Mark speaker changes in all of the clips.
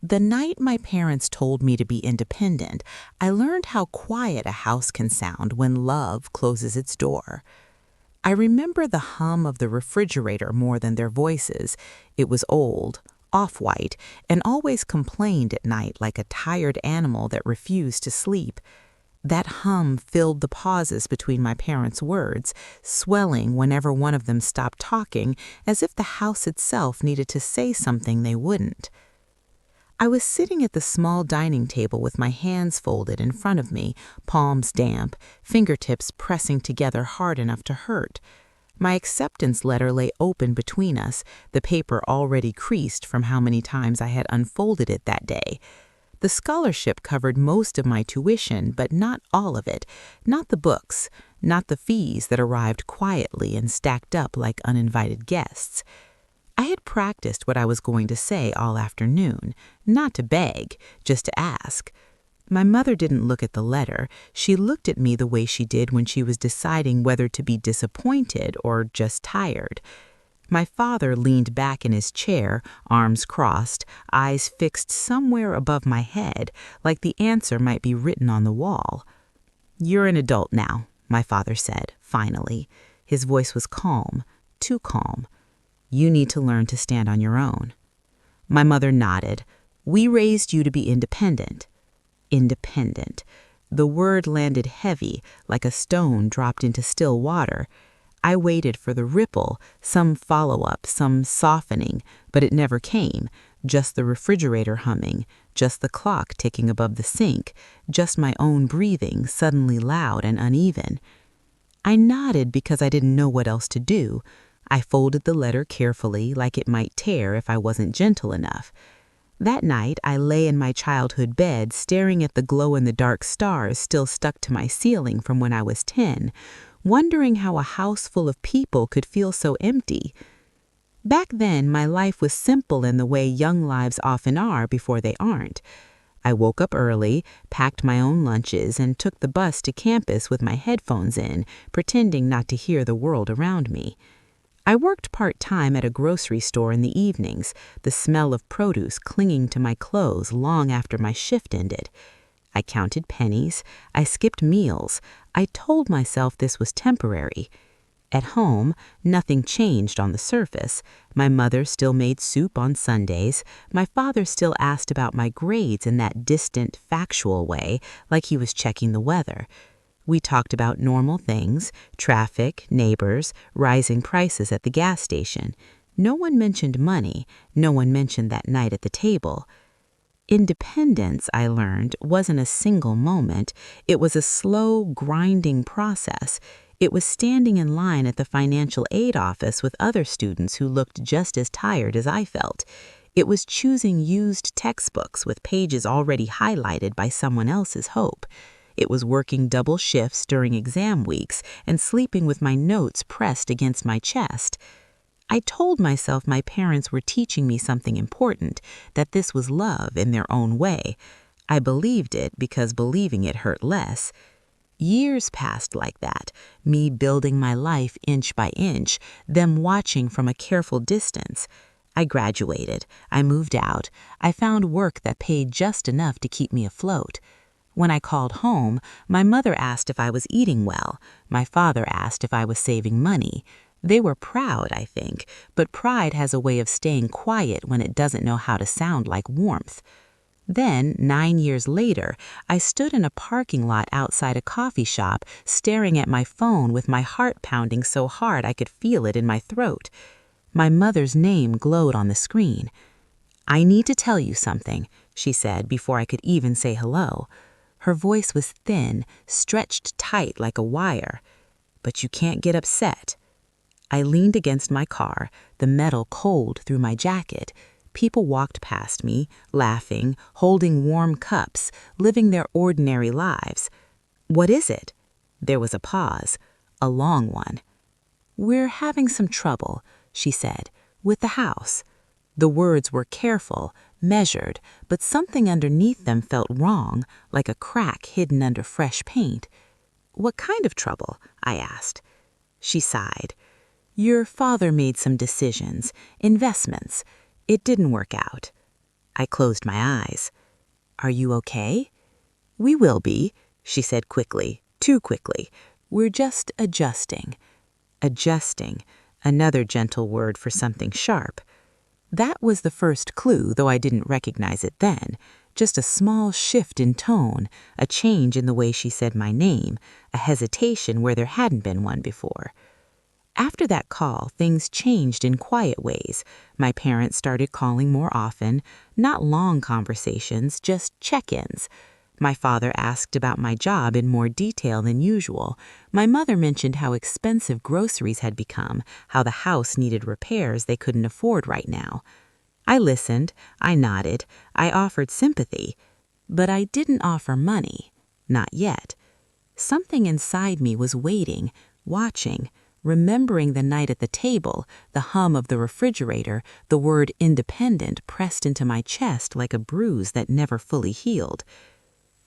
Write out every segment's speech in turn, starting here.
Speaker 1: The night my parents told me to be independent, I learned how quiet a house can sound when love closes its door. I remember the hum of the refrigerator more than their voices. It was old, off-white, and always complained at night like a tired animal that refused to sleep. That hum filled the pauses between my parents' words, swelling whenever one of them stopped talking, as if the house itself needed to say something they wouldn't. I was sitting at the small dining table with my hands folded in front of me, palms damp, fingertips pressing together hard enough to hurt. My acceptance letter lay open between us, the paper already creased from how many times I had unfolded it that day. The scholarship covered most of my tuition, but not all of it, not the books, not the fees that arrived quietly and stacked up like uninvited guests. I had practiced what I was going to say all afternoon, not to beg, just to ask. My mother didn't look at the letter. She looked at me the way she did when she was deciding whether to be disappointed or just tired. My father leaned back in his chair, arms crossed, eyes fixed somewhere above my head, like the answer might be written on the wall. "You're an adult now," my father said, finally. His voice was calm, too calm. "You need to learn to stand on your own." My mother nodded. "We raised you to be independent." Independent. The word landed heavy, like a stone dropped into still water. I waited for the ripple, some follow-up, some softening, but it never came. Just the refrigerator humming, just the clock ticking above the sink, just my own breathing, suddenly loud and uneven. I nodded because I didn't know what else to do. I folded the letter carefully, like it might tear if I wasn't gentle enough. That night, I lay in my childhood bed, staring at the glow-in-the-dark stars still stuck to my ceiling from when I was 10, wondering how a house full of people could feel so empty. Back then, my life was simple in the way young lives often are before they aren't. I woke up early, packed my own lunches, and took the bus to campus with my headphones in, pretending not to hear the world around me. I worked part-time at a grocery store in the evenings, the smell of produce clinging to my clothes long after my shift ended. I counted pennies. I skipped meals. I told myself this was temporary. At home, nothing changed on the surface. My mother still made soup on Sundays. My father still asked about my grades in that distant, factual way, like he was checking the weather. We talked about normal things, traffic, neighbors, rising prices at the gas station. No one mentioned money. No one mentioned that night at the table. Independence, I learned, wasn't a single moment. It was a slow, grinding process. It was standing in line at the financial aid office with other students who looked just as tired as I felt. It was choosing used textbooks with pages already highlighted by someone else's hope. It was working double shifts during exam weeks and sleeping with my notes pressed against my chest. I told myself my parents were teaching me something important, that this was love in their own way. I believed it because believing it hurt less. Years passed like that, me building my life inch by inch, them watching from a careful distance. I graduated. I moved out. I found work that paid just enough to keep me afloat. When I called home, my mother asked if I was eating well. My father asked if I was saving money. They were proud, I think, but pride has a way of staying quiet when it doesn't know how to sound like warmth. Then, 9 years later, I stood in a parking lot outside a coffee shop, staring at my phone with my heart pounding so hard I could feel it in my throat. My mother's name glowed on the screen. "I need to tell you something," she said before I could even say hello. Her voice was thin, stretched tight like a wire. "But you can't get upset." I leaned against my car, the metal cold through my jacket. People walked past me, laughing, holding warm cups, living their ordinary lives. "What is it?" There was a pause, a long one. "We're having some trouble," she said, "with the house." The words were careful, measured, but something underneath them felt wrong, like a crack hidden under fresh paint. "What kind of trouble?" I asked. She sighed. "Your father made some decisions, investments. It didn't work out." I closed my eyes. "Are you okay?" "We will be," she said quickly, too quickly. "We're just adjusting." Adjusting, another gentle word for something sharp. That was the first clue, though I didn't recognize it then. Just a small shift in tone, a change in the way she said my name, a hesitation where there hadn't been one before. After that call, things changed in quiet ways. My parents started calling more often, not long conversations, just check-ins. My father asked about my job in more detail than usual. My mother mentioned how expensive groceries had become, how the house needed repairs they couldn't afford right now. I listened, I nodded, I offered sympathy, but I didn't offer money. Not yet. Something inside me was waiting, watching, remembering the night at the table, the hum of the refrigerator, the word independent pressed into my chest like a bruise that never fully healed.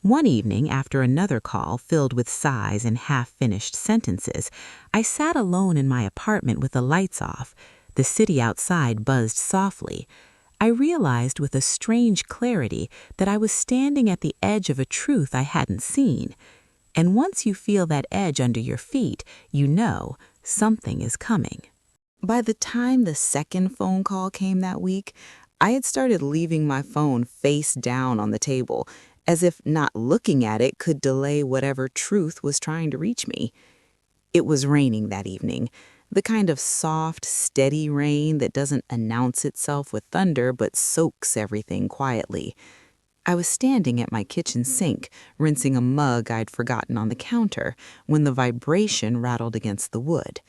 Speaker 1: One evening, after another call filled with sighs and half-finished sentences, I sat alone in my apartment with the lights off. The city outside buzzed softly. I realized with a strange clarity that I was standing at the edge of a truth I hadn't seen. And once you feel that edge under your feet, you know something is coming. By the time the second phone call came that week, I had started leaving my phone face down on the table, as if not looking at it could delay whatever truth was trying to reach me. It was raining that evening, the kind of soft, steady rain that doesn't announce itself with thunder but soaks everything quietly. I was standing at my kitchen sink, rinsing a mug I'd forgotten on the counter, when the vibration rattled against the wood.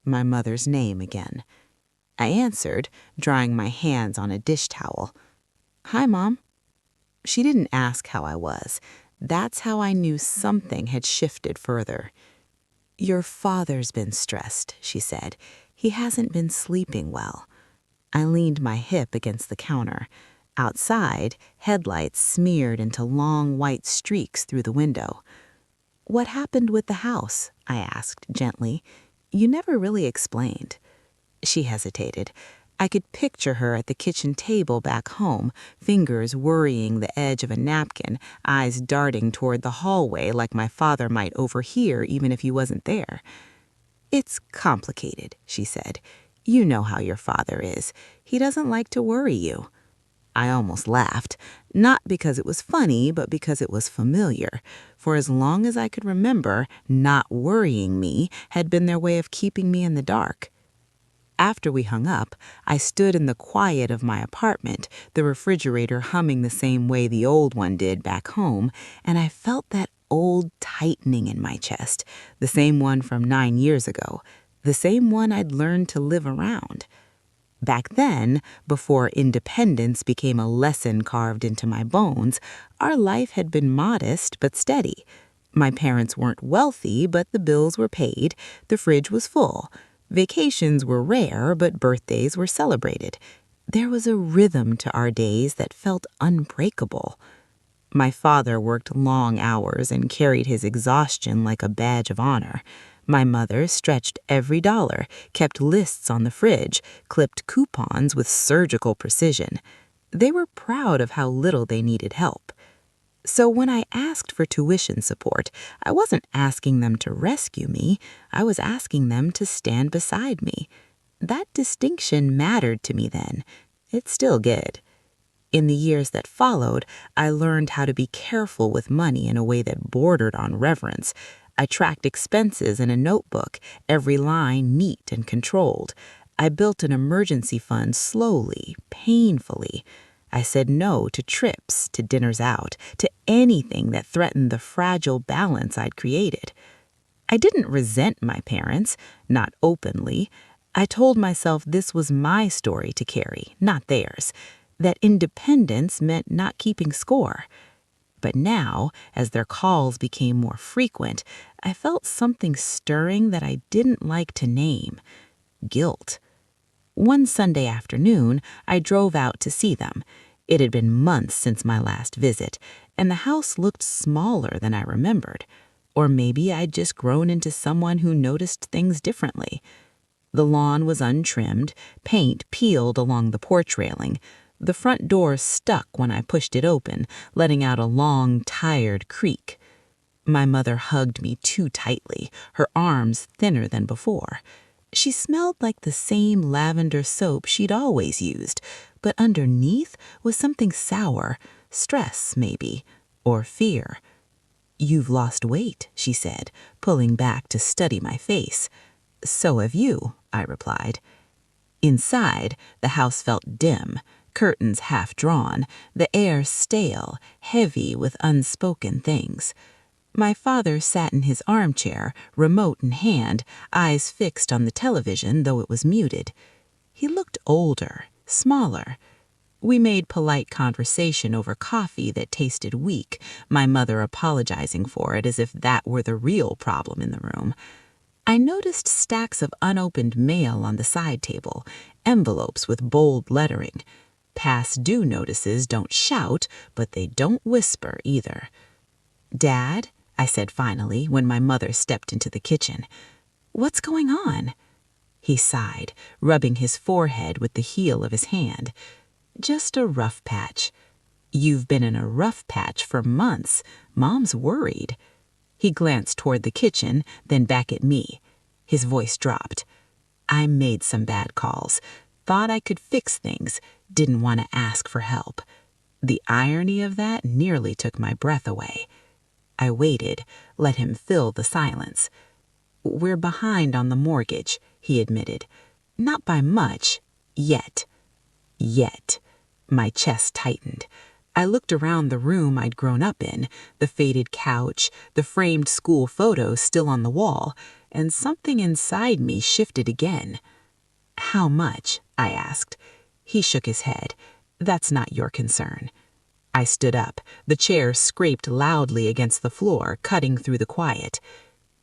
Speaker 1: My mother's name again. I answered, drying my hands on a dish towel. "Hi, Mom." She didn't ask how I was. That's how I knew something had shifted further. "Your father's been stressed," she said. "He hasn't been sleeping well." I leaned my hip against the counter. Outside, headlights smeared into long white streaks through the window. "What happened with the house?" I asked gently. "You never really explained." She hesitated. I could picture her at the kitchen table back home, fingers worrying the edge of a napkin, eyes darting toward the hallway like my father might overhear even if he wasn't there. "It's complicated," she said. "You know how your father is. He doesn't like to worry you." I almost laughed, not because it was funny, but because it was familiar. For as long as I could remember, not worrying me had been their way of keeping me in the dark. After we hung up, I stood in the quiet of my apartment, the refrigerator humming the same way the old one did back home, and I felt that old tightening in my chest, the same one from 9 years ago, the same one I'd learned to live around. Back then, before independence became a lesson carved into my bones, our life had been modest but steady. My parents weren't wealthy, but the bills were paid, the fridge was full. Vacations were rare, but birthdays were celebrated. There was a rhythm to our days that felt unbreakable. My father worked long hours and carried his exhaustion like a badge of honor. My mother stretched every dollar, kept lists on the fridge, clipped coupons with surgical precision. They were proud of how little they needed help. So when I asked for tuition support, I wasn't asking them to rescue me. I was asking them to stand beside me. That distinction mattered to me then. It still did. In the years that followed, I learned how to be careful with money in a way that bordered on reverence. I tracked expenses in a notebook, every line neat and controlled. I built an emergency fund slowly, painfully. I said no to trips, to dinners out, to anything that threatened the fragile balance I'd created. I didn't resent my parents, not openly. I told myself this was my story to carry, not theirs, that independence meant not keeping score. But now, as their calls became more frequent, I felt something stirring that I didn't like to name: guilt. One Sunday afternoon, I drove out to see them. It had been months since my last visit, and the house looked smaller than I remembered. Or maybe I'd just grown into someone who noticed things differently. The lawn was untrimmed, paint peeled along the porch railing. The front door stuck when I pushed it open, letting out a long, tired creak. My mother hugged me too tightly, her arms thinner than before. She smelled like the same lavender soap she'd always used, but underneath was something sour, stress maybe, or fear. "You've lost weight," she said, pulling back to study my face. "So have you," I replied. Inside, the house felt dim, curtains half drawn, the air stale, heavy with unspoken things. My father sat in his armchair, remote in hand, eyes fixed on the television, though it was muted. He looked older, smaller. We made polite conversation over coffee that tasted weak, my mother apologizing for it as if that were the real problem in the room. I noticed stacks of unopened mail on the side table, envelopes with bold lettering. Past due notices don't shout, but they don't whisper either. "Dad," I said finally when my mother stepped into the kitchen, "what's going on?" He sighed, rubbing his forehead with the heel of his hand. "Just a rough patch." "You've been in a rough patch for months. Mom's worried." He glanced toward the kitchen, then back at me. His voice dropped. "I made some bad calls. Thought I could fix things. Didn't want to ask for help." The irony of that nearly took my breath away. I waited, let him fill the silence. "We're behind on the mortgage," he admitted. "Not by much. Yet." Yet. My chest tightened. I looked around the room I'd grown up in, the faded couch, the framed school photos still on the wall, and something inside me shifted again. "How much?" I asked. He shook his head. "That's not your concern." I stood up. The chair scraped loudly against the floor, cutting through the quiet.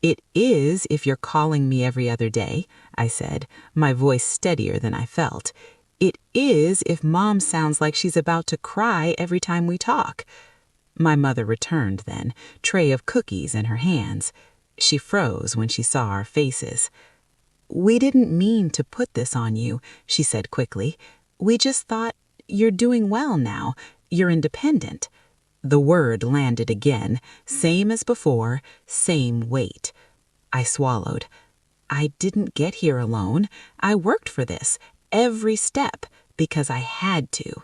Speaker 1: "It is if you're calling me every other day," I said, my voice steadier than I felt. "It is if Mom sounds like she's about to cry every time we talk." My mother returned then, tray of cookies in her hands. She froze when she saw our faces. "We didn't mean to put this on you," she said quickly. "We just thought, you're doing well now. You're independent." The word landed again, same as before, same weight. I swallowed. "I didn't get here alone. I worked for this. Every step, because I had to."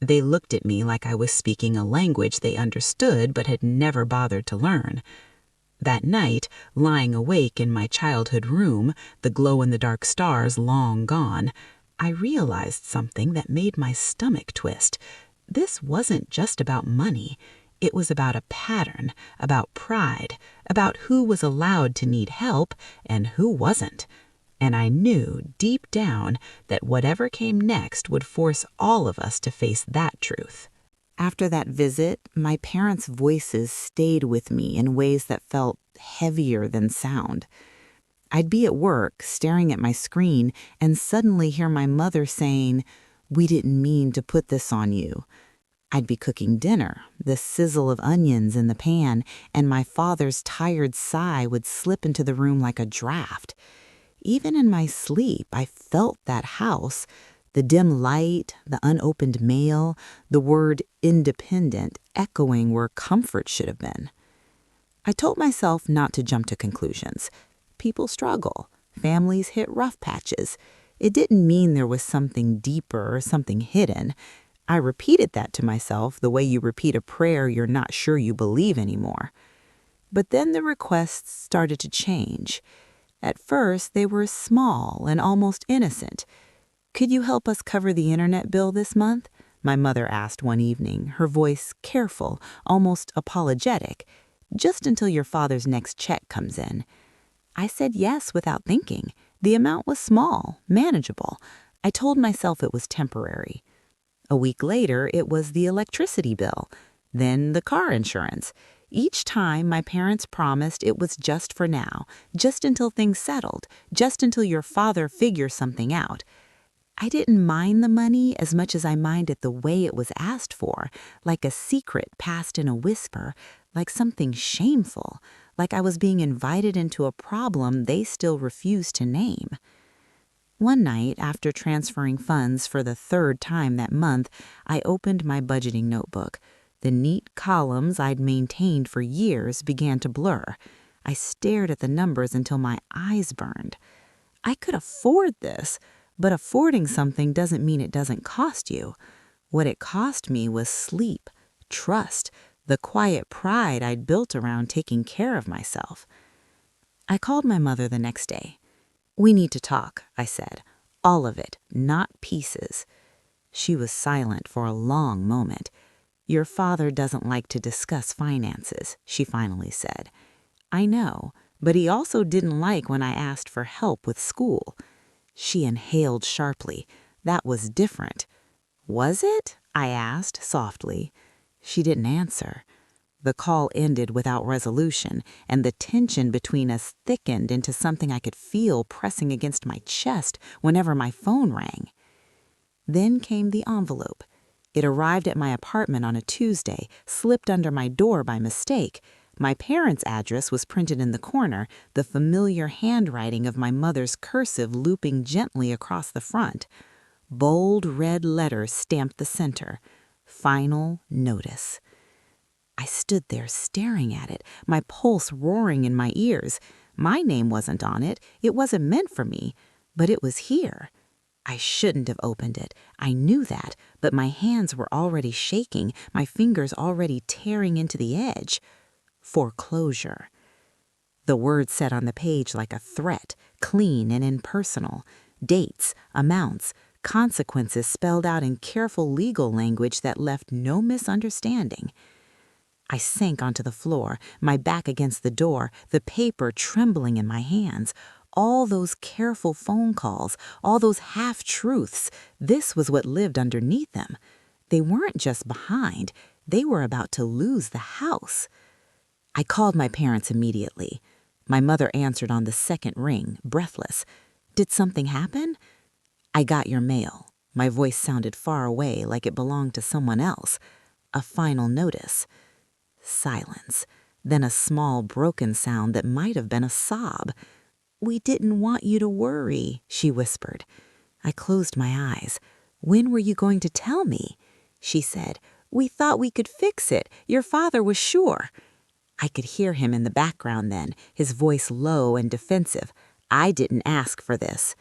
Speaker 1: They looked at me like I was speaking a language they understood but had never bothered to learn. That night, lying awake in my childhood room, the glow-in-the-dark stars long gone, I realized something that made my stomach twist. This wasn't just about money. It was about a pattern, about pride, about who was allowed to need help and who wasn't. And I knew deep down that whatever came next would force all of us to face that truth. After that visit, my parents' voices stayed with me in ways that felt heavier than sound. I'd be at work, staring at my screen, and suddenly hear my mother saying, "We didn't mean to put this on you." I'd be cooking dinner, the sizzle of onions in the pan, and my father's tired sigh would slip into the room like a draft. Even in my sleep, I felt that house, the dim light, the unopened mail, the word independent echoing where comfort should have been. I told myself not to jump to conclusions. People struggle. Families hit rough patches. It didn't mean there was something deeper or something hidden. I repeated that to myself the way you repeat a prayer you're not sure you believe anymore. But then the requests started to change. At first, they were small and almost innocent. "Could you help us cover the internet bill this month?" my mother asked one evening, her voice careful, almost apologetic. "Just until your father's next check comes in." I said yes without thinking. The amount was small, manageable. I told myself it was temporary. A week later, it was the electricity bill, then the car insurance. Each time, my parents promised it was just for now, just until things settled, just until your father figures something out. I didn't mind the money as much as I minded the way it was asked for, like a secret passed in a whisper, like something shameful, like I was being invited into a problem they still refused to name. One night, after transferring funds for the third time that month, I opened my budgeting notebook. The neat columns I'd maintained for years began to blur. I stared at the numbers until my eyes burned. I could afford this, but affording something doesn't mean it doesn't cost you. What it cost me was sleep, trust, the quiet pride I'd built around taking care of myself. I called my mother the next day. "We need to talk," I said. "All of it, not pieces." She was silent for a long moment. "Your father doesn't like to discuss finances," she finally said. "I know, but he also didn't like when I asked for help with school." She inhaled sharply. That was different. "Was it?" I asked softly. She didn't answer. The call ended without resolution, and the tension between us thickened into something I could feel pressing against my chest whenever my phone rang. Then came the envelope. It arrived at my apartment on a Tuesday, slipped under my door by mistake. My parents' address was printed in the corner, the familiar handwriting of my mother's cursive looping gently across the front. Bold red letters stamped the center. Final notice. I stood there staring at it, my pulse roaring in my ears. My name wasn't on it. It wasn't meant for me, but it was here. I shouldn't have opened it. I knew that, but my hands were already shaking, my fingers already tearing into the edge. Foreclosure. The words said on the page like a threat, clean and impersonal. Dates, amounts, consequences spelled out in careful legal language that left no misunderstanding. I sank onto the floor, my back against the door, the paper trembling in my hands. All those careful phone calls, all those half-truths, this was what lived underneath them. They weren't just behind, they were about to lose the house. I called my parents immediately. My mother answered on the second ring, breathless. "Did something happen?" "I got your mail." My voice sounded far away, like it belonged to someone else. "A final notice." Silence, then a small broken sound that might have been a sob. "We didn't want you to worry," she whispered. I closed my eyes. "When were you going to tell me?" She said, "We thought we could fix it. Your father was sure." I could hear him in the background then, his voice low and defensive. "I didn't ask for this."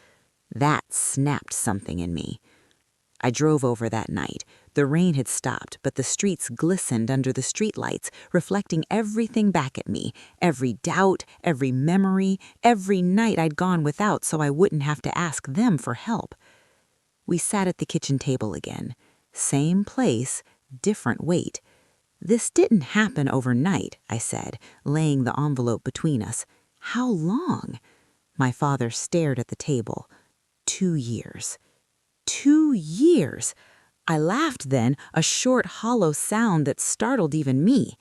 Speaker 1: That snapped something in me. I drove over that night. The rain had stopped, but the streets glistened under the streetlights, reflecting everything back at me, every doubt, every memory, every night I'd gone without so I wouldn't have to ask them for help. We sat at the kitchen table again. Same place, different weight. "This didn't happen overnight," I said, laying the envelope between us. "How long?" My father stared at the table. 2 years. 2 years! I laughed then, a short, hollow sound that startled even me.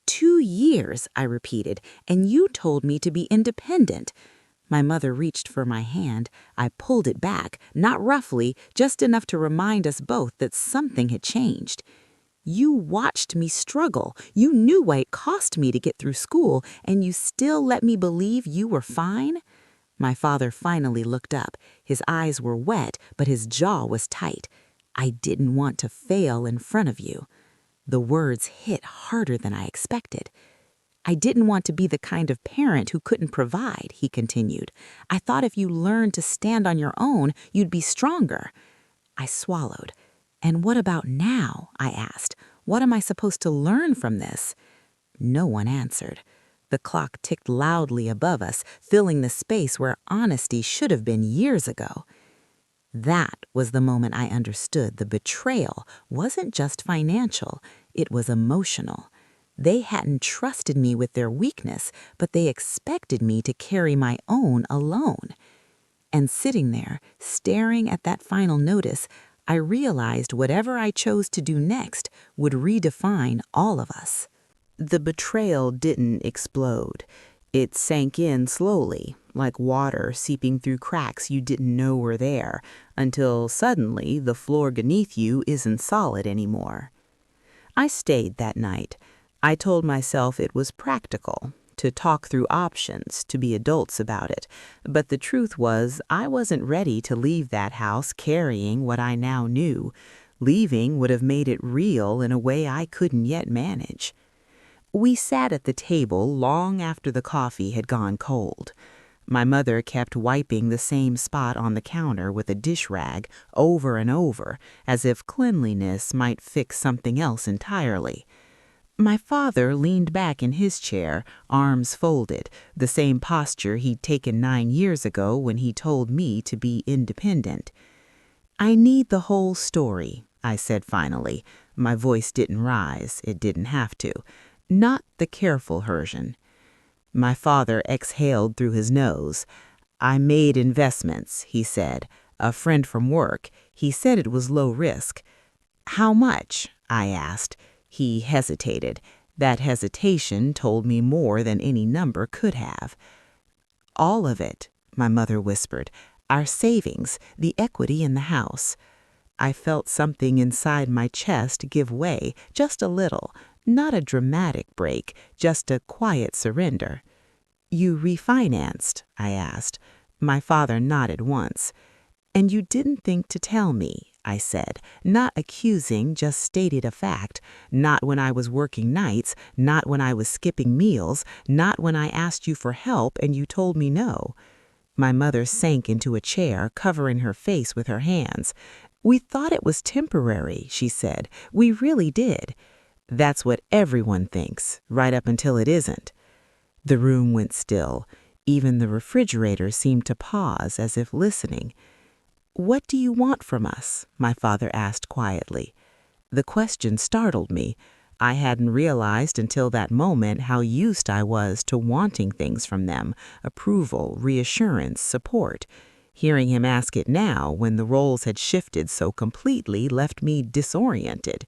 Speaker 1: 2 years, I repeated, and you told me to be independent. My mother reached for my hand. I pulled it back, not roughly, just enough to remind us both that something had changed. "You watched me struggle. You knew what it cost me to get through school, and you still let me believe you were fine?" My father finally looked up. His eyes were wet, but his jaw was tight. "I didn't want to fail in front of you." The words hit harder than I expected. "I didn't want to be the kind of parent who couldn't provide," he continued. "I thought if you learned to stand on your own, you'd be stronger." I swallowed. "And what about now?" I asked. "What am I supposed to learn from this?" No one answered. The clock ticked loudly above us, filling the space where honesty should have been years ago. That was the moment I understood the betrayal wasn't just financial, it was emotional. They hadn't trusted me with their weakness, but they expected me to carry my own alone. And sitting there, staring at that final notice, I realized whatever I chose to do next would redefine all of us. The betrayal didn't explode. It sank in slowly, like water seeping through cracks you didn't know were there, until suddenly the floor beneath you isn't solid anymore. I stayed that night. I told myself it was practical, to talk through options, to be adults about it. But the truth was, I wasn't ready to leave that house carrying what I now knew. Leaving would have made it real in a way I couldn't yet manage. We sat at the table long after the coffee had gone cold. My mother kept wiping the same spot on the counter with a dish rag over and over, as if cleanliness might fix something else entirely. My father leaned back in his chair, arms folded, the same posture he'd taken 9 years ago when he told me to be independent. "I need the whole story," I said finally. My voice didn't rise, it didn't have to. "Not the careful version." My father exhaled through his nose. "I made investments," he said. "A friend from work. He said it was low risk." "How much?" I asked. He hesitated. That hesitation told me more than any number could have. "All of it," my mother whispered. "Our savings, the equity in the house." I felt something inside my chest give way, just a little. Not a dramatic break, just a quiet surrender. "You refinanced?" I asked. My father nodded once. "And you didn't think to tell me," I said, not accusing, just stated a fact. "Not when I was working nights, not when I was skipping meals, not when I asked you for help and you told me no." My mother sank into a chair, covering her face with her hands. "We thought it was temporary," she said. "We really did." "That's what everyone thinks, right up until it isn't." The room went still. Even the refrigerator seemed to pause as if listening. "What do you want from us?" my father asked quietly. The question startled me. I hadn't realized until that moment how used I was to wanting things from them: approval, reassurance, support. Hearing him ask it now, when the roles had shifted so completely, left me disoriented.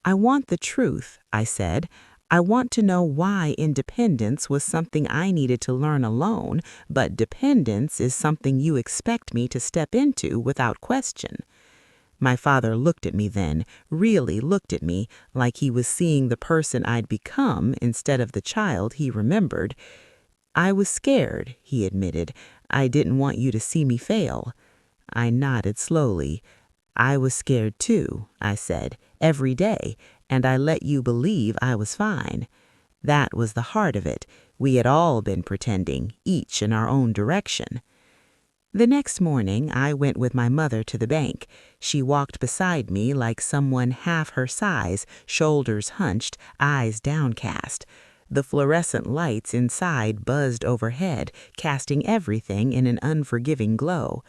Speaker 1: "I want the truth," I said. "I want to know why independence was something I needed to learn alone, but dependence is something you expect me to step into without question." My father looked at me then, really looked at me, like he was seeing the person I'd become instead of the child he remembered. "I was scared," he admitted. "I didn't want you to see me fail." I nodded slowly. "I was scared too," I said, "every day, and I let you believe I was fine." That was the heart of it. We had all been pretending, each in our own direction. The next morning, I went with my mother to the bank. She walked beside me like someone half her size, shoulders hunched, eyes downcast. The fluorescent lights inside buzzed overhead, casting everything in an unforgiving glow.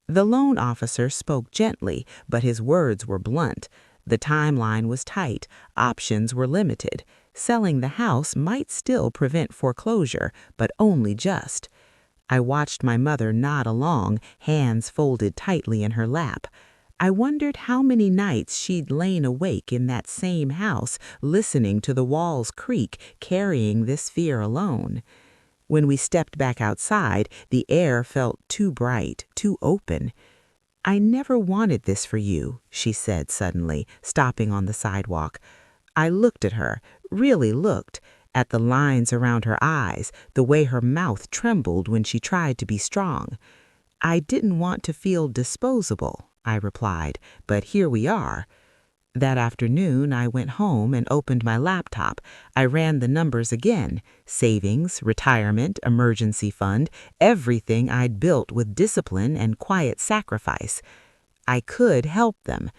Speaker 1: The loan officer spoke gently, but his words were blunt. The timeline was tight, options were limited. Selling the house might still prevent foreclosure, but only just. I watched my mother nod along, hands folded tightly in her lap. I wondered how many nights she'd lain awake in that same house, listening to the walls creak, carrying this fear alone. When we stepped back outside, the air felt too bright, too open. "I never wanted this for you," she said suddenly, stopping on the sidewalk. I looked at her, really looked, at the lines around her eyes, the way her mouth trembled when she tried to be strong. "I didn't want to feel disposable," I replied, "but here we are." That afternoon, I went home and opened my laptop. I ran the numbers again: savings, retirement, emergency fund, everything I'd built with discipline and quiet sacrifice. I could help them.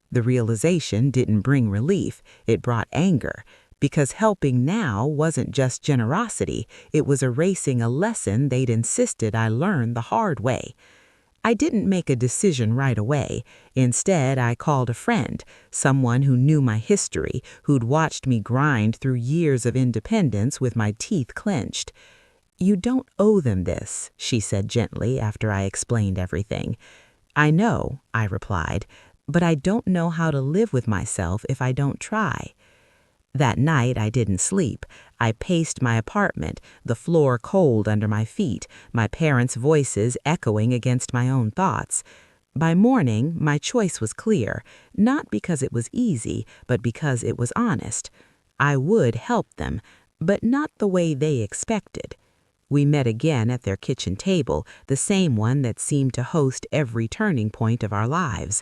Speaker 1: The realization didn't bring relief, it brought anger, because helping now wasn't just generosity, it was erasing a lesson they'd insisted I learn the hard way. I didn't make a decision right away. Instead, I called a friend, someone who knew my history, who'd watched me grind through years of independence with my teeth clenched. "You don't owe them this," she said gently after I explained everything. "I know," I replied, "but I don't know how to live with myself if I don't try." That night I didn't sleep. I paced my apartment, the floor cold under my feet, my parents' voices echoing against my own thoughts. By morning, my choice was clear, not because it was easy, but because it was honest. I would help them. but not the way they expected. We met again at their kitchen table, the same one that seemed to host every turning point of our lives.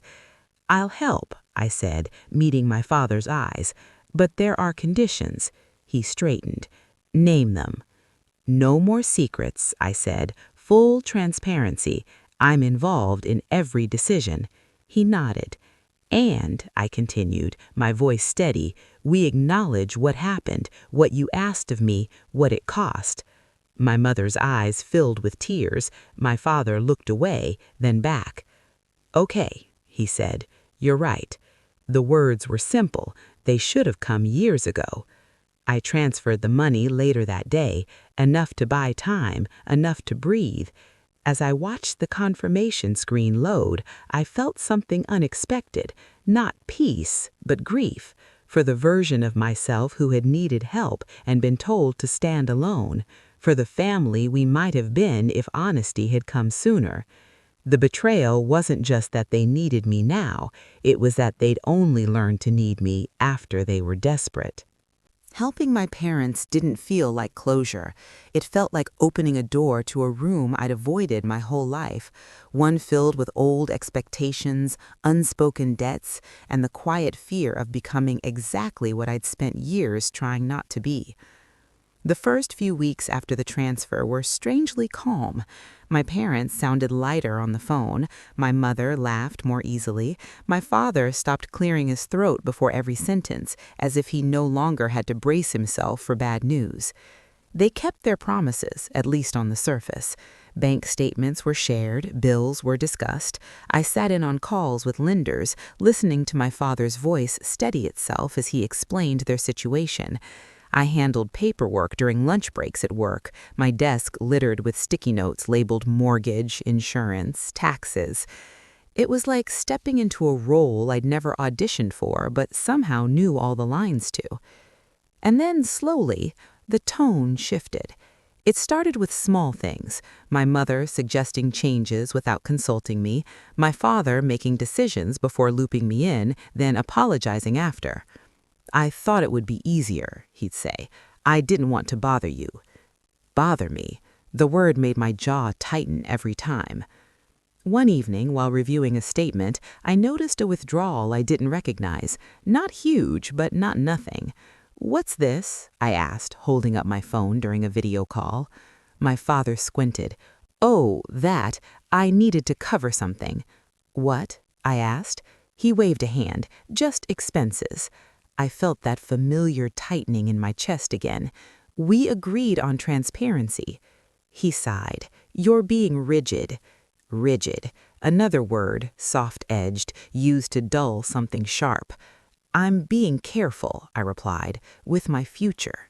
Speaker 1: "I'll help," I said, meeting my father's eyes, "but there are conditions." He straightened. "Name them." "No more secrets," I said. "Full transparency. I'm involved in every decision." He nodded. "And," I continued, my voice steady, "we acknowledge what happened, what you asked of me, what it cost." My mother's eyes filled with tears. My father looked away, then back. "Okay," he said, "you're right. The words were simple. They should have come years ago." I transferred the money later that day, enough to buy time, enough to breathe. As I watched the confirmation screen load, I felt something unexpected, not peace, but grief, for the version of myself who had needed help and been told to stand alone, for the family we might have been if honesty had come sooner. The betrayal wasn't just that they needed me now, it was that they'd only learned to need me after they were desperate. Helping my parents didn't feel like closure. It felt like opening a door to a room I'd avoided my whole life, one filled with old expectations, unspoken debts, and the quiet fear of becoming exactly what I'd spent years trying not to be. The first few weeks after the transfer were strangely calm. My parents sounded lighter on the phone, my mother laughed more easily, my father stopped clearing his throat before every sentence, as if he no longer had to brace himself for bad news. They kept their promises, at least on the surface. Bank statements were shared, bills were discussed. I sat in on calls with lenders, listening to my father's voice steady itself as he explained their situation. I handled paperwork during lunch breaks at work, my desk littered with sticky notes labeled mortgage, insurance, taxes. It was like stepping into a role I'd never auditioned for, but somehow knew all the lines to. And then, slowly, the tone shifted. It started with small things, my mother suggesting changes without consulting me, my father making decisions before looping me in, then apologizing after. "I thought it would be easier," he'd say. "I didn't want to bother you." Bother me. The word made my jaw tighten every time. One evening, while reviewing a statement, I noticed a withdrawal I didn't recognize. Not huge, but not nothing. "What's this?" I asked, holding up my phone during a video call. My father squinted. "Oh, that. I needed to cover something." "What?" I asked. He waved a hand. "Just expenses." I felt that familiar tightening in my chest again. "We agreed on transparency." He sighed. "You're being rigid." Rigid. Another word, soft-edged, used to dull something sharp. "I'm being careful," I replied, "with my future."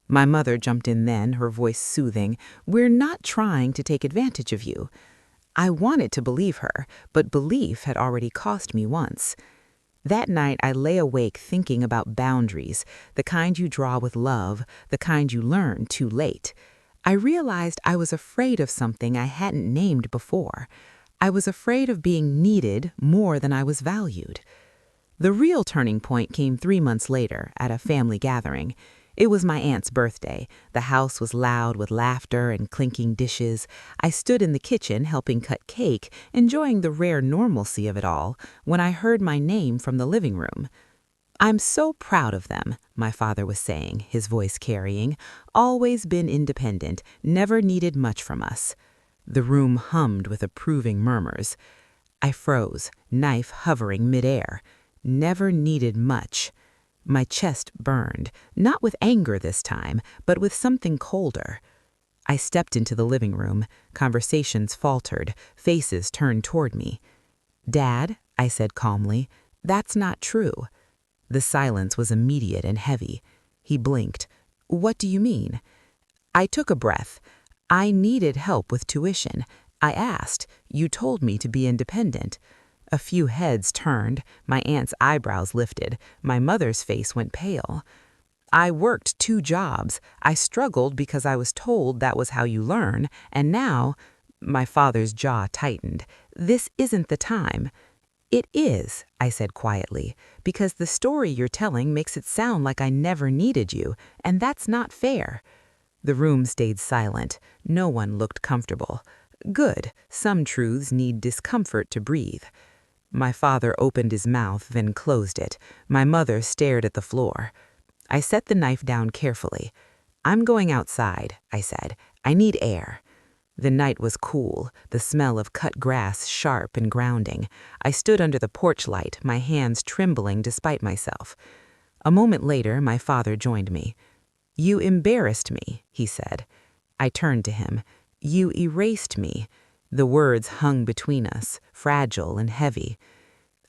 Speaker 1: My mother jumped in then, her voice soothing. "We're not trying to take advantage of you." I wanted to believe her, but belief had already cost me once. That night, I lay awake thinking about boundaries, the kind you draw with love, the kind you learn too late. I realized I was afraid of something I hadn't named before. I was afraid of being needed more than I was valued. The real turning point came 3 months later at a family gathering. It was my aunt's birthday. The house was loud with laughter and clinking dishes. I stood in the kitchen helping cut cake, enjoying the rare normalcy of it all, when I heard my name from the living room. "I'm so proud of them," my father was saying, his voice carrying. "Always been independent, never needed much from us." The room hummed with approving murmurs. I froze, knife hovering midair. Never needed much. My chest burned, not with anger this time, but with something colder. I stepped into the living room. Conversations faltered, faces turned toward me. "Dad," I said calmly, "that's not true." The silence was immediate and heavy. He blinked. "What do you mean?" I took a breath. "I needed help with tuition. I asked. You told me to be independent." A few heads turned, my aunt's eyebrows lifted, my mother's face went pale. "I worked 2 jobs. I struggled because I was told that was how you learn, and now—" My father's jaw tightened. "This isn't the time." "It is," I said quietly, "because the story you're telling makes it sound like I never needed you, and that's not fair." The room stayed silent. No one looked comfortable. Good. Some truths need discomfort to breathe. My father opened his mouth, then closed it. My mother stared at the floor. I set the knife down carefully. "I'm going outside," I said. "I need air." The night was cool, the smell of cut grass sharp and grounding. I stood under the porch light, my hands trembling despite myself. A moment later, my father joined me. "You embarrassed me," he said. I turned to him. "You erased me." The words hung between us, fragile and heavy.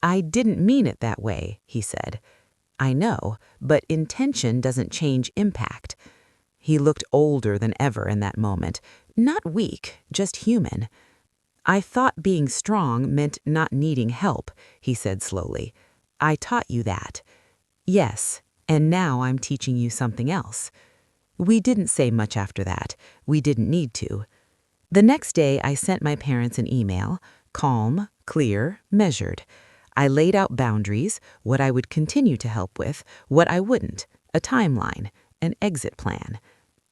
Speaker 1: "I didn't mean it that way," he said. "I know, but intention doesn't change impact." He looked older than ever in that moment. Not weak, just human. "I thought being strong meant not needing help," he said slowly. "I taught you that." "Yes, and now I'm teaching you something else." We didn't say much after that. We didn't need to. The next day, I sent my parents an email, calm, clear, measured. I laid out boundaries, what I would continue to help with, what I wouldn't, a timeline, an exit plan.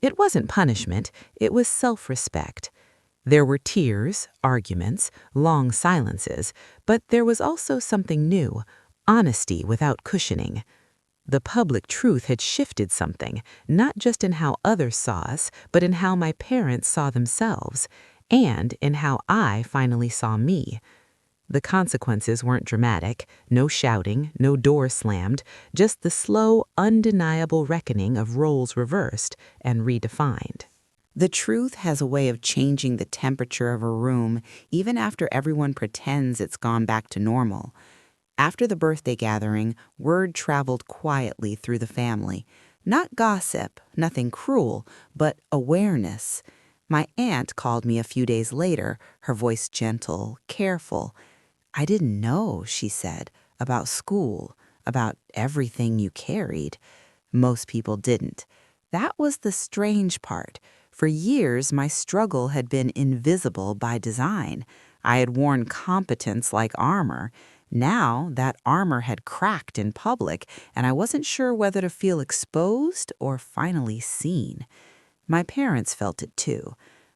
Speaker 1: It wasn't punishment, it was self-respect. There were tears, arguments, long silences, but there was also something new, honesty without cushioning. The public truth had shifted something, not just in how others saw us, but in how my parents saw themselves, and in how I finally saw me. The consequences weren't dramatic, no shouting, no door slammed, just the slow, undeniable reckoning of roles reversed and redefined. The truth has a way of changing the temperature of a room even after everyone pretends it's gone back to normal. After the birthday gathering, word traveled quietly through the family. Not gossip, nothing cruel, but awareness. My aunt called me a few days later, her voice gentle, careful. "I didn't know," she said, "about school, about everything you carried." Most people didn't. That was the strange part. For years, my struggle had been invisible by design. I had worn competence like armor. Now, that armor had cracked in public, and I wasn't sure whether to feel exposed or finally seen. My parents felt it too.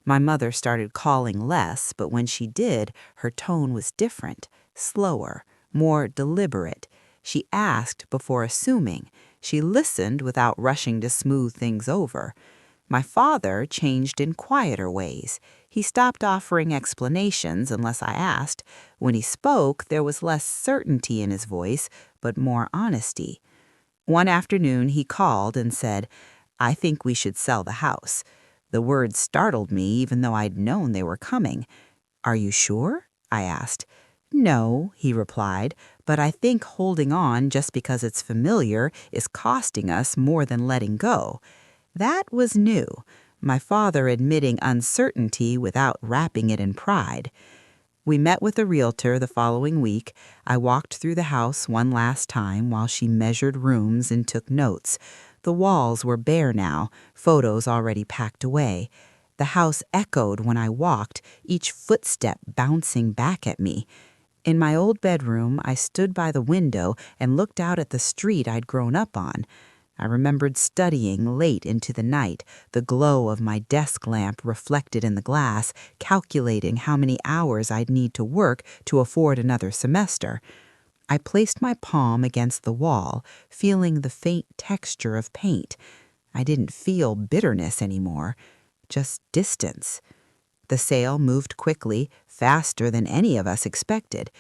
Speaker 1: My mother started calling less, but when she did, her tone was different, slower, more deliberate. She asked before assuming. She listened without rushing to smooth things over. My father changed in quieter ways. He stopped offering explanations unless I asked. When he spoke, there was less certainty in his voice, but more honesty. One afternoon, he called and said, "I think we should sell the house." The words startled me, even though I'd known they were coming. "Are you sure?" I asked. "No," he replied, "but I think holding on just because it's familiar is costing us more than letting go." That was new, my father admitting uncertainty without wrapping it in pride. We met with a realtor the following week. I walked through the house one last time while she measured rooms and took notes. The walls were bare now, photos already packed away. The house echoed when I walked, each footstep bouncing back at me. In my old bedroom, I stood by the window and looked out at the street I'd grown up on. I remembered studying late into the night, the glow of my desk lamp reflected in the glass, calculating how many hours I'd need to work to afford another semester. I placed my palm against the wall, feeling the faint texture of paint. I didn't feel bitterness anymore, just distance. The sale moved quickly, faster than any of us expected.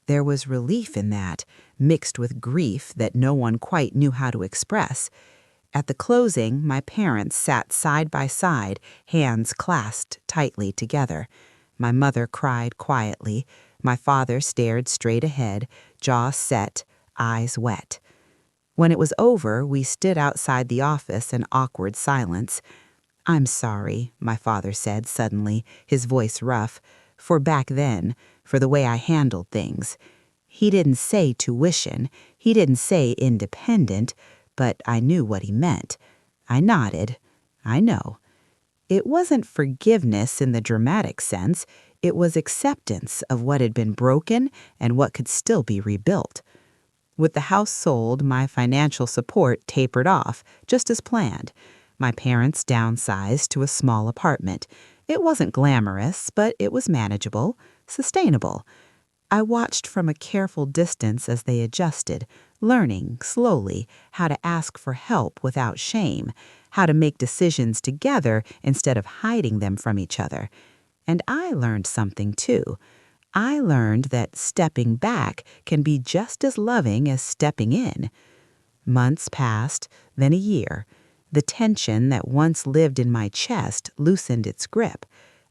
Speaker 1: There was relief in that, mixed with grief that no one quite knew how to express. At the closing, my parents sat side by side, hands clasped tightly together. My mother cried quietly. My father stared straight ahead, jaw set, eyes wet. When it was over, we stood outside the office in awkward silence. "I'm sorry," my father said suddenly, his voice rough, "for back then, for the way I handled things." He didn't say tuition, he didn't say independent, but I knew what he meant. I nodded. I know. It wasn't forgiveness in the dramatic sense. It was acceptance of what had been broken and what could still be rebuilt. With the house sold, my financial support tapered off, just as planned. My parents downsized to a small apartment. It wasn't glamorous, but it was manageable, sustainable. I watched from a careful distance as they adjusted, learning, slowly, how to ask for help without shame, how to make decisions together instead of hiding them from each other. And I learned something too. I learned that stepping back can be just as loving as stepping in. Months passed, then a year. The tension that once lived in my chest loosened its grip.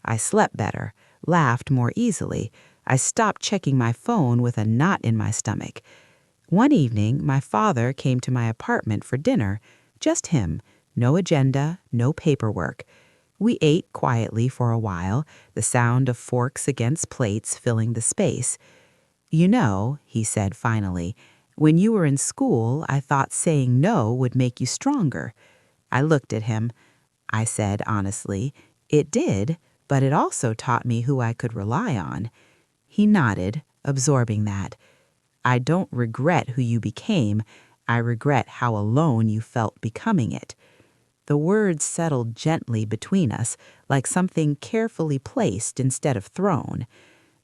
Speaker 1: I slept better, laughed more easily. I stopped checking my phone with a knot in my stomach. One evening, my father came to my apartment for dinner. Just him. No agenda, no paperwork. We ate quietly for a while, the sound of forks against plates filling the space. "You know," he said finally, "when you were in school, I thought saying no would make you stronger." I looked at him. I said honestly, "It did, but it also taught me who I could rely on." He nodded, absorbing that. "I don't regret who you became. I regret how alone you felt becoming it." The words settled gently between us, like something carefully placed instead of thrown.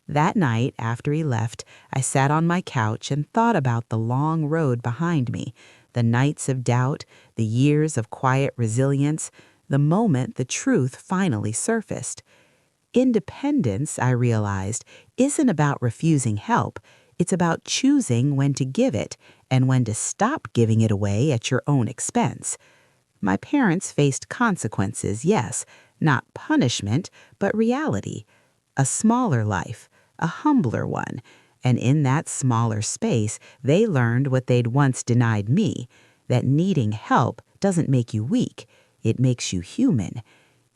Speaker 1: That night, after he left, I sat on my couch and thought about the long road behind me, the nights of doubt, the years of quiet resilience, the moment the truth finally surfaced. Independence, I realized, isn't about refusing help. It's about choosing when to give it and when to stop giving it away at your own expense. My parents faced consequences, yes, not punishment, but reality. A smaller life, a humbler one, and in that smaller space, they learned what they'd once denied me, that needing help doesn't make you weak, it makes you human.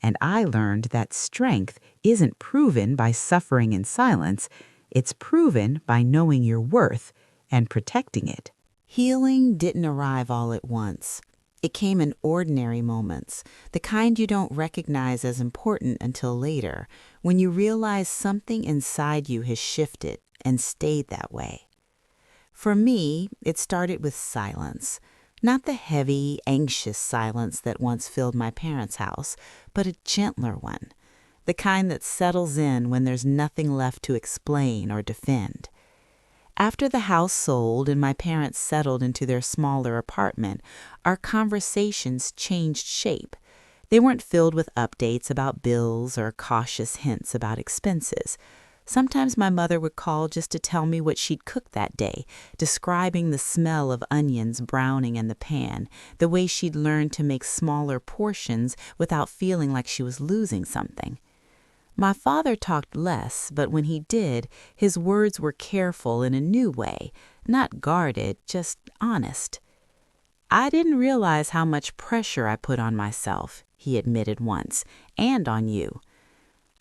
Speaker 1: And I learned that strength isn't proven by suffering in silence, it's proven by knowing your worth and protecting it. Healing didn't arrive all at once. It came in ordinary moments, the kind you don't recognize as important until later, when you realize something inside you has shifted and stayed that way. For me, it started with silence. Not the heavy, anxious silence that once filled my parents' house, but a gentler one, the kind that settles in when there's nothing left to explain or defend. After the house sold and my parents settled into their smaller apartment, our conversations changed shape. They weren't filled with updates about bills or cautious hints about expenses. Sometimes my mother would call just to tell me what she'd cooked that day, describing the smell of onions browning in the pan, the way she'd learned to make smaller portions without feeling like she was losing something. My father talked less, but when he did, his words were careful in a new way, not guarded, just honest. "I didn't realize how much pressure I put on myself," he admitted once, "and on you."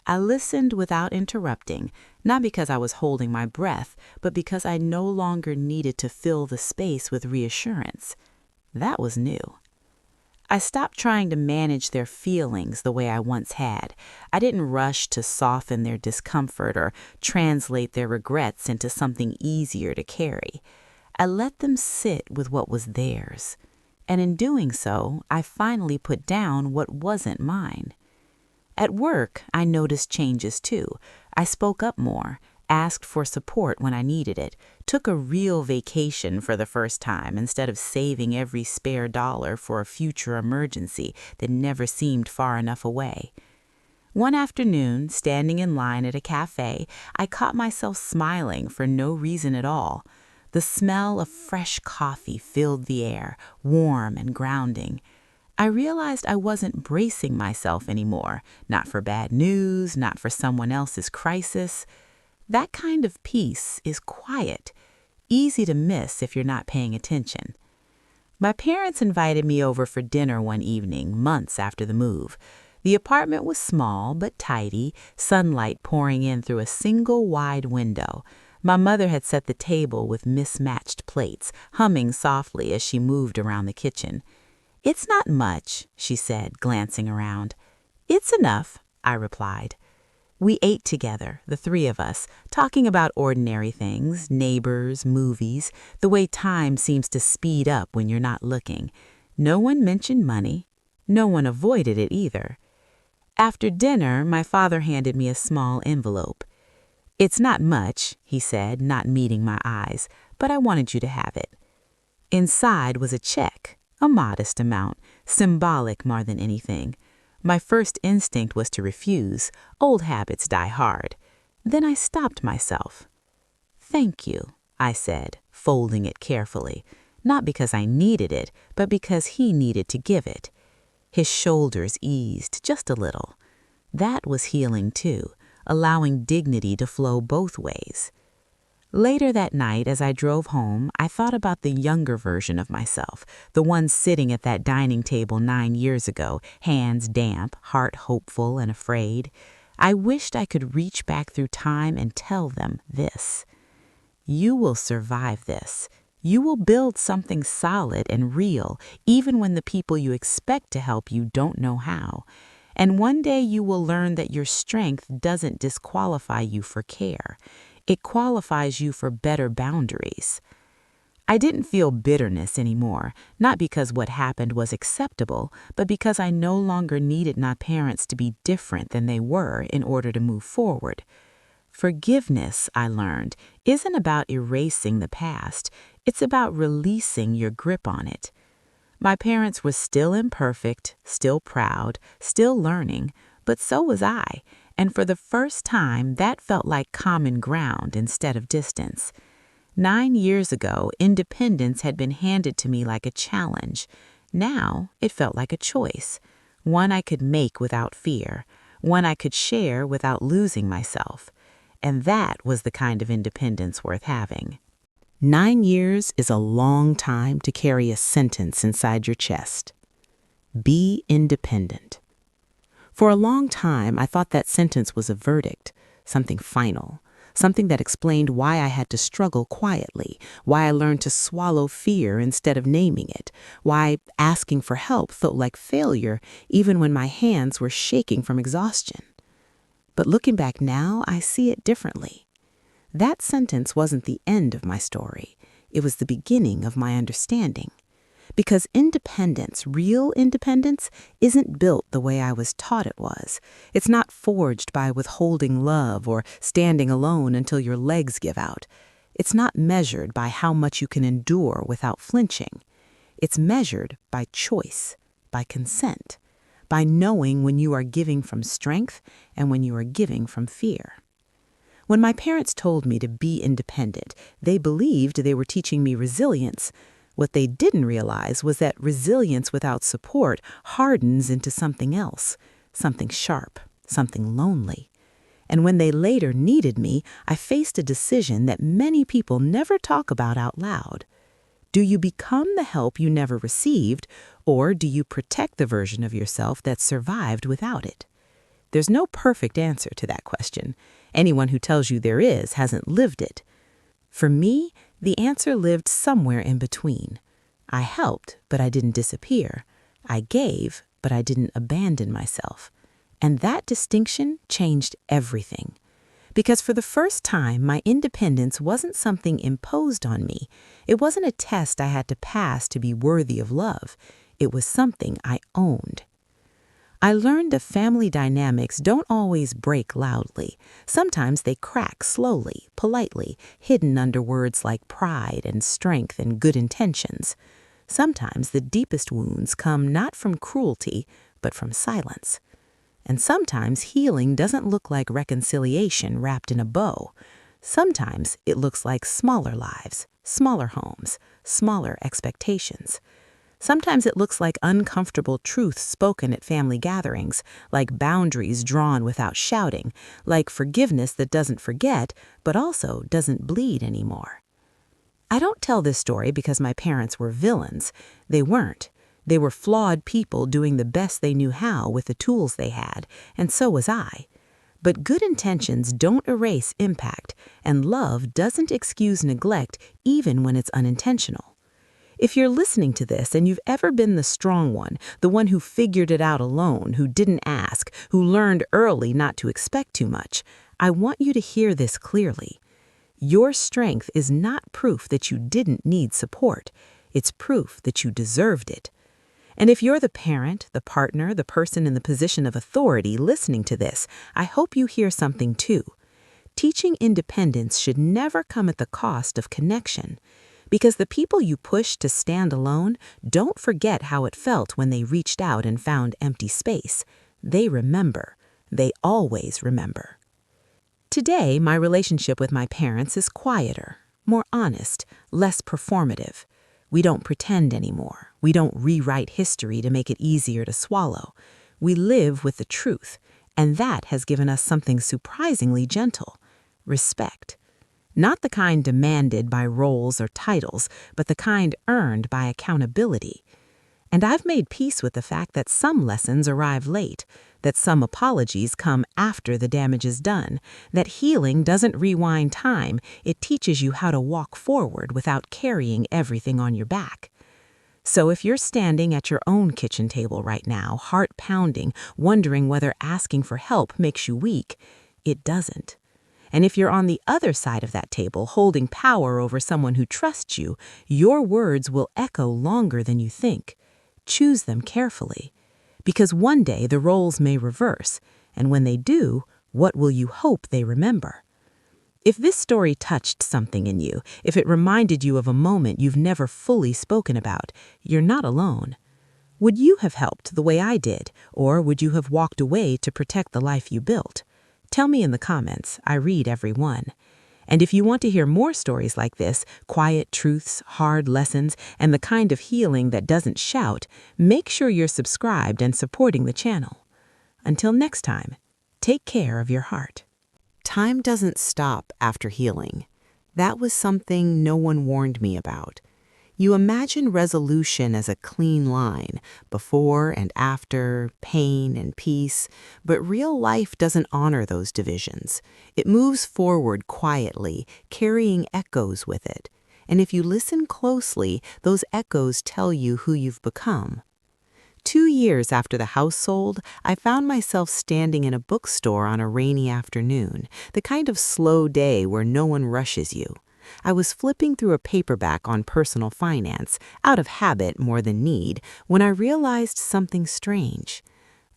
Speaker 1: I listened without interrupting, not because I was holding my breath, but because I no longer needed to fill the space with reassurance. That was new. I stopped trying to manage their feelings the way I once had. I didn't rush to soften their discomfort or translate their regrets into something easier to carry. I let them sit with what was theirs. And in doing so, I finally put down what wasn't mine. At work, I noticed changes too. I spoke up more, asked for support when I needed it, took a real vacation for the first time instead of saving every spare dollar for a future emergency that never seemed far enough away. One afternoon, standing in line at a cafe, I caught myself smiling for no reason at all. The smell of fresh coffee filled the air, warm and grounding. I realized I wasn't bracing myself anymore, not for bad news, not for someone else's crisis. That kind of peace is quiet, easy to miss if you're not paying attention. My parents invited me over for dinner one evening, months after the move. The apartment was small but tidy, sunlight pouring in through a single wide window. My mother had set the table with mismatched plates, humming softly as she moved around the kitchen. "It's not much," she said, glancing around. "It's enough," I replied. We ate together, the three of us, talking about ordinary things, neighbors, movies, the way time seems to speed up when you're not looking. No one mentioned money. No one avoided it either. After dinner, my father handed me a small envelope. "It's not much," he said, not meeting my eyes, "but I wanted you to have it." Inside was a check, a modest amount, symbolic more than anything. My first instinct was to refuse. Old habits die hard. Then I stopped myself. "Thank you," I said, folding it carefully, not because I needed it, but because he needed to give it. His shoulders eased just a little. That was healing too, allowing dignity to flow both ways. Later that night, as I drove home, I thought about the younger version of myself, the one sitting at that dining table 9 years ago, hands damp, heart hopeful and afraid. I wished I could reach back through time and tell them this: "You will survive this. You will build something solid and real, even when the people you expect to help you don't know how. And one day you will learn that your strength doesn't disqualify you for care. It qualifies you for better boundaries." I didn't feel bitterness anymore, not because what happened was acceptable, but because I no longer needed my parents to be different than they were in order to move forward. Forgiveness, I learned, isn't about erasing the past. It's about releasing your grip on it. My parents were still imperfect, still proud, still learning, but so was I, and for the first time, that felt like common ground instead of distance. 9 years ago, independence had been handed to me like a challenge. Now, it felt like a choice, one I could make without fear, one I could share without losing myself. And that was the kind of independence worth having. 9 years is a long time to carry a sentence inside your chest. Be independent. For a long time, I thought that sentence was a verdict, something final, something that explained why I had to struggle quietly, why I learned to swallow fear instead of naming it, why asking for help felt like failure even when my hands were shaking from exhaustion. But looking back now, I see it differently. That sentence wasn't the end of my story. It was the beginning of my understanding. Because independence, real independence, isn't built the way I was taught it was. It's not forged by withholding love or standing alone until your legs give out. It's not measured by how much you can endure without flinching. It's measured by choice, by consent, by knowing when you are giving from strength and when you are giving from fear. When my parents told me to be independent, they believed they were teaching me resilience. What they didn't realize was that resilience without support hardens into something else, something sharp, something lonely. And when they later needed me, I faced a decision that many people never talk about out loud. Do you become the help you never received, or do you protect the version of yourself that survived without it? There's no perfect answer to that question. Anyone who tells you there is hasn't lived it. For me, the answer lived somewhere in between. I helped, but I didn't disappear. I gave, but I didn't abandon myself. And that distinction changed everything. Because for the first time, my independence wasn't something imposed on me. It wasn't a test I had to pass to be worthy of love. It was something I owned. I learned that family dynamics don't always break loudly. Sometimes they crack slowly, politely, hidden under words like pride and strength and good intentions. Sometimes the deepest wounds come not from cruelty, but from silence. And sometimes healing doesn't look like reconciliation wrapped in a bow. Sometimes it looks like smaller lives, smaller homes, smaller expectations. Sometimes it looks like uncomfortable truths spoken at family gatherings, like boundaries drawn without shouting, like forgiveness that doesn't forget, but also doesn't bleed anymore. I don't tell this story because my parents were villains. They weren't. They were flawed people doing the best they knew how with the tools they had, and so was I. But good intentions don't erase impact, and love doesn't excuse neglect even when it's unintentional. If you're listening to this and you've ever been the strong one, the one who figured it out alone, who didn't ask, who learned early not to expect too much, I want you to hear this clearly. Your strength is not proof that you didn't need support. It's proof that you deserved it. And if you're the parent, the partner, the person in the position of authority listening to this, I hope you hear something too. Teaching independence should never come at the cost of connection. Because the people you push to stand alone don't forget how it felt when they reached out and found empty space. They remember. They always remember. Today, my relationship with my parents is quieter, more honest, less performative. We don't pretend anymore. We don't rewrite history to make it easier to swallow. We live with the truth, and that has given us something surprisingly gentle: respect. Not the kind demanded by roles or titles, but the kind earned by accountability. And I've made peace with the fact that some lessons arrive late, that some apologies come after the damage is done, that healing doesn't rewind time, it teaches you how to walk forward without carrying everything on your back. So if you're standing at your own kitchen table right now, heart pounding, wondering whether asking for help makes you weak, it doesn't. And if you're on the other side of that table, holding power over someone who trusts you, your words will echo longer than you think. Choose them carefully. Because one day the roles may reverse, and when they do, what will you hope they remember? If this story touched something in you, if it reminded you of a moment you've never fully spoken about, you're not alone. Would you have helped the way I did, or would you have walked away to protect the life you built? Tell me in the comments. I read every one. And if you want to hear more stories like this, quiet truths, hard lessons, and the kind of healing that doesn't shout, make sure you're subscribed and supporting the channel. Until next time, take care of your heart. Time doesn't stop after healing. That was something no one warned me about. You imagine resolution as a clean line, before and after, pain and peace, but real life doesn't honor those divisions. It moves forward quietly, carrying echoes with it. And if you listen closely, those echoes tell you who you've become. 2 years after the house sold, I found myself standing in a bookstore on a rainy afternoon, the kind of slow day where no one rushes you. I was flipping through a paperback on personal finance, out of habit more than need, when I realized something strange.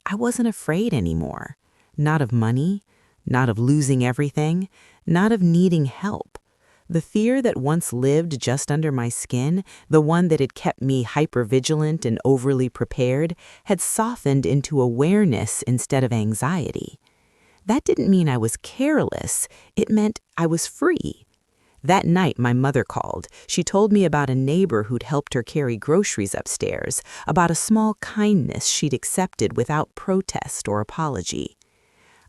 Speaker 1: I wasn't afraid anymore. Not of money, not of losing everything, not of needing help. The fear that once lived just under my skin, the one that had kept me hypervigilant and overly prepared, had softened into awareness instead of anxiety. That didn't mean I was careless. It meant I was free. That night, my mother called. She told me about a neighbor who'd helped her carry groceries upstairs, about a small kindness she'd accepted without protest or apology.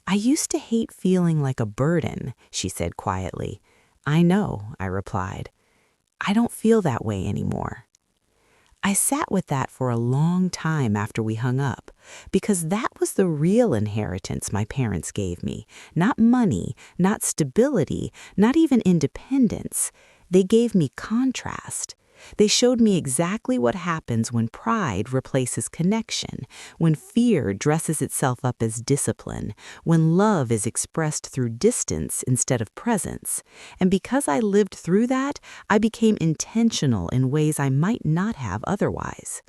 Speaker 1: "I used to hate feeling like a burden," she said quietly. "I know," I replied. "I don't feel that way anymore." I sat with that for a long time after we hung up, because that was the real inheritance my parents gave me. Not money, not stability, not even independence. They gave me contrast. They showed me exactly what happens when pride replaces connection, when fear dresses itself up as discipline, when love is expressed through distance instead of presence. And because I lived through that, I became intentional in ways I might not have otherwise.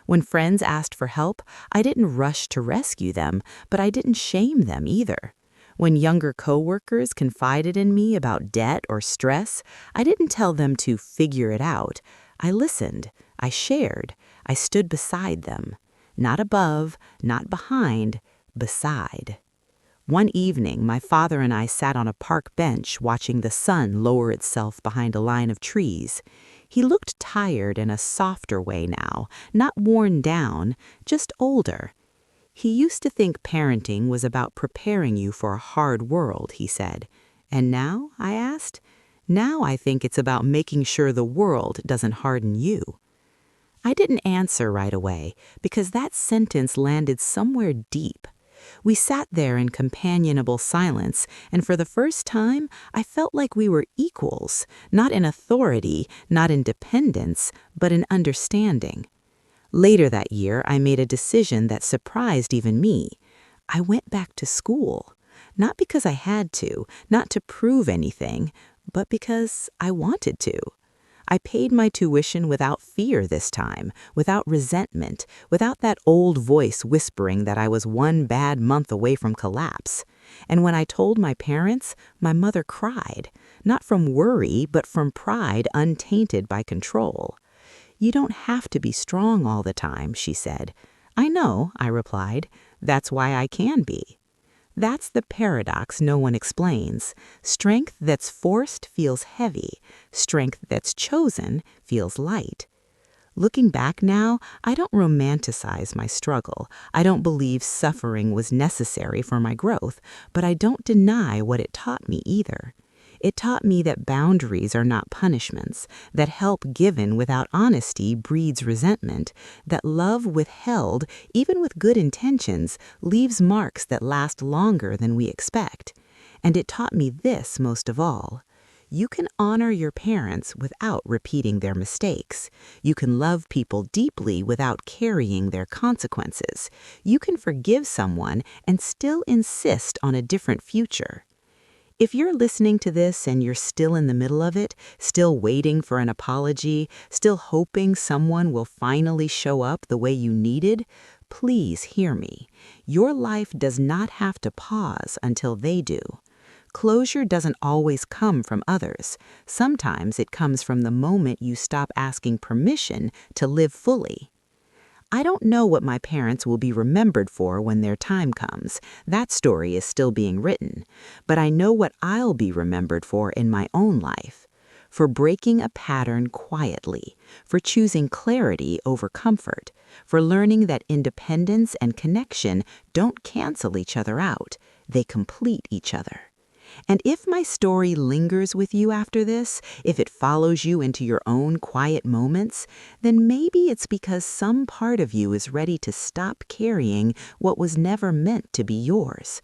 Speaker 1: When friends asked for help, I didn't rush to rescue them, but I didn't shame them either. When younger coworkers confided in me about debt or stress, I didn't tell them to figure it out. I listened, I shared, I stood beside them. Not above, not behind, beside. One evening, my father and I sat on a park bench watching the sun lower itself behind a line of trees. He looked tired in a softer way now, not worn down, just older. He used to think parenting was about preparing you for a hard world, he said. And now, I asked? Now I think it's about making sure the world doesn't harden you. I didn't answer right away because that sentence landed somewhere deep. We sat there in companionable silence, and for the first time, I felt like we were equals, not in authority, not in dependence, but in understanding. Later that year, I made a decision that surprised even me. I went back to school. Not because I had to, not to prove anything, but because I wanted to. I paid my tuition without fear this time, without resentment, without that old voice whispering that I was one bad month away from collapse. And when I told my parents, my mother cried, not from worry, but from pride untainted by control. "You don't have to be strong all the time," she said. "I know," I replied. "That's why I can be." That's the paradox no one explains. Strength that's forced feels heavy. Strength that's chosen feels light. Looking back now, I don't romanticize my struggle. I don't believe suffering was necessary for my growth, but I don't deny what it taught me either. It taught me that boundaries are not punishments, that help given without honesty breeds resentment, that love withheld, even with good intentions, leaves marks that last longer than we expect. And it taught me this most of all. You can honor your parents without repeating their mistakes. You can love people deeply without carrying their consequences. You can forgive someone and still insist on a different future. If you're listening to this and you're still in the middle of it, still waiting for an apology, still hoping someone will finally show up the way you needed, please hear me. Your life does not have to pause until they do. Closure doesn't always come from others. Sometimes it comes from the moment you stop asking permission to live fully. I don't know what my parents will be remembered for when their time comes. That story is still being written. But I know what I'll be remembered for in my own life. For breaking a pattern quietly, for choosing clarity over comfort, for learning that independence and connection don't cancel each other out, they complete each other. And if my story lingers with you after this, if it follows you into your own quiet moments, then maybe it's because some part of you is ready to stop carrying what was never meant to be yours.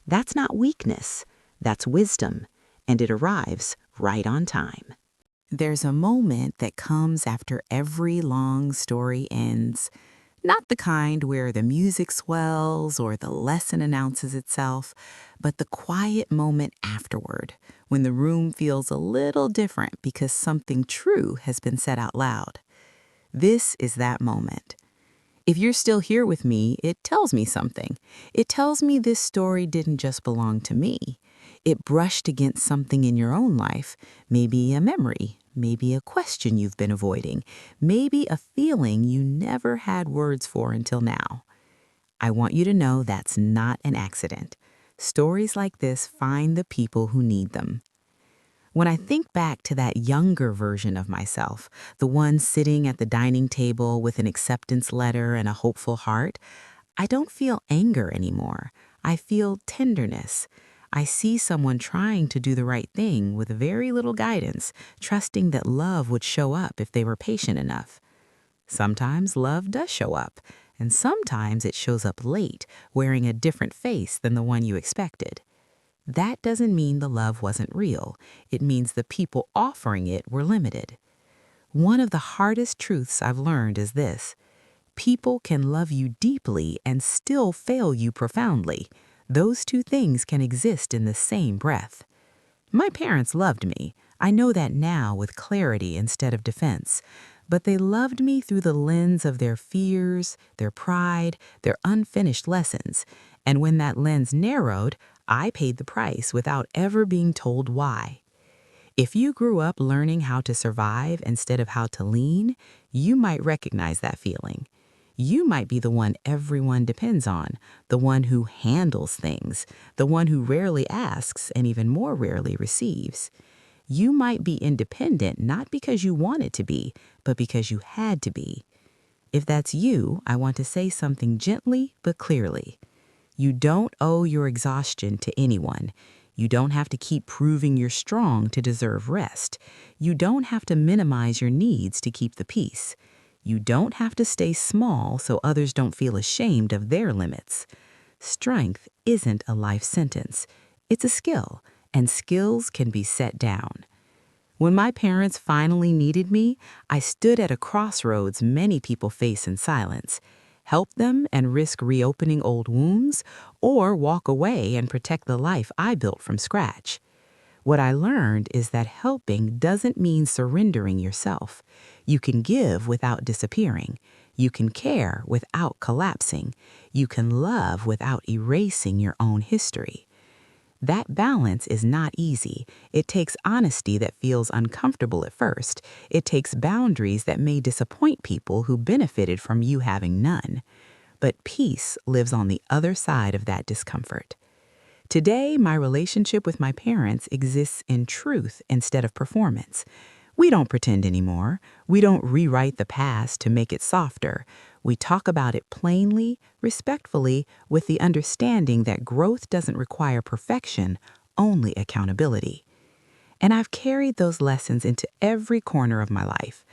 Speaker 1: That's not weakness, that's wisdom, and it arrives right on time. There's a moment that comes after every long story ends. Not the kind where the music swells or the lesson announces itself, but the quiet moment afterward, when the room feels a little different because something true has been said out loud. This is that moment. If you're still here with me, it tells me something. It tells me this story didn't just belong to me. It brushed against something in your own life, maybe a memory, maybe a question you've been avoiding, maybe a feeling you never had words for until now. I want you to know that's not an accident. Stories like this find the people who need them. When I think back to that younger version of myself, the one sitting at the dining table with an acceptance letter and a hopeful heart, I don't feel anger anymore. I feel tenderness. I see someone trying to do the right thing with very little guidance, trusting that love would show up if they were patient enough. Sometimes love does show up, and sometimes it shows up late, wearing a different face than the one you expected. That doesn't mean the love wasn't real. It means the people offering it were limited. One of the hardest truths I've learned is this: people can love you deeply and still fail you profoundly. Those two things can exist in the same breath. My parents loved me. I know that now with clarity instead of defense. But they loved me through the lens of their fears, their pride, their unfinished lessons. And when that lens narrowed, I paid the price without ever being told why. If you grew up learning how to survive instead of how to lean, you might recognize that feeling. You might be the one everyone depends on, the one who handles things, the one who rarely asks and even more rarely receives. You might be independent not because you wanted to be, but because you had to be. If that's you, I want to say something gently but clearly. You don't owe your exhaustion to anyone. You don't have to keep proving you're strong to deserve rest. You don't have to minimize your needs to keep the peace. You don't have to stay small so others don't feel ashamed of their limits. Strength isn't a life sentence. It's a skill, and skills can be set down. When my parents finally needed me, I stood at a crossroads many people face in silence. Help them and risk reopening old wounds, or walk away and protect the life I built from scratch. What I learned is that helping doesn't mean surrendering yourself. You can give without disappearing. You can care without collapsing. You can love without erasing your own history. That balance is not easy. It takes honesty that feels uncomfortable at first. It takes boundaries that may disappoint people who benefited from you having none. But peace lives on the other side of that discomfort. Today, my relationship with my parents exists in truth instead of performance. We don't pretend anymore. We don't rewrite the past to make it softer. We talk about it plainly, respectfully, with the understanding that growth doesn't require perfection, only accountability. And I've carried those lessons into every corner of my life.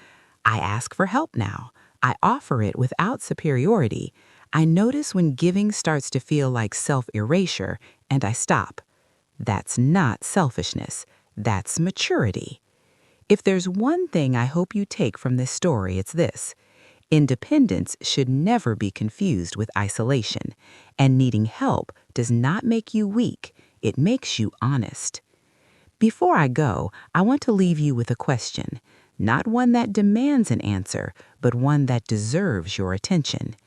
Speaker 1: I ask for help now. I offer it without superiority. I notice when giving starts to feel like self-erasure, and I stop. That's not selfishness. That's maturity. If there's one thing I hope you take from this story, it's this. Independence should never be confused with isolation, and needing help does not make you weak. It makes you honest. Before I go, I want to leave you with a question, not one that demands an answer, but one that deserves your attention.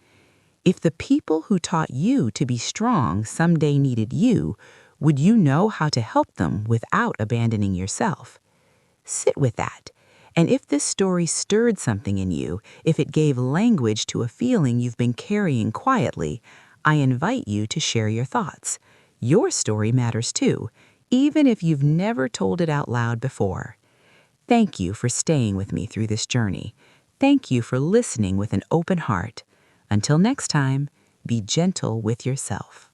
Speaker 1: If the people who taught you to be strong someday needed you, would you know how to help them without abandoning yourself? Sit with that. And if this story stirred something in you, if it gave language to a feeling you've been carrying quietly, I invite you to share your thoughts. Your story matters too, even if you've never told it out loud before. Thank you for staying with me through this journey. Thank you for listening with an open heart. Until next time, be gentle with yourself.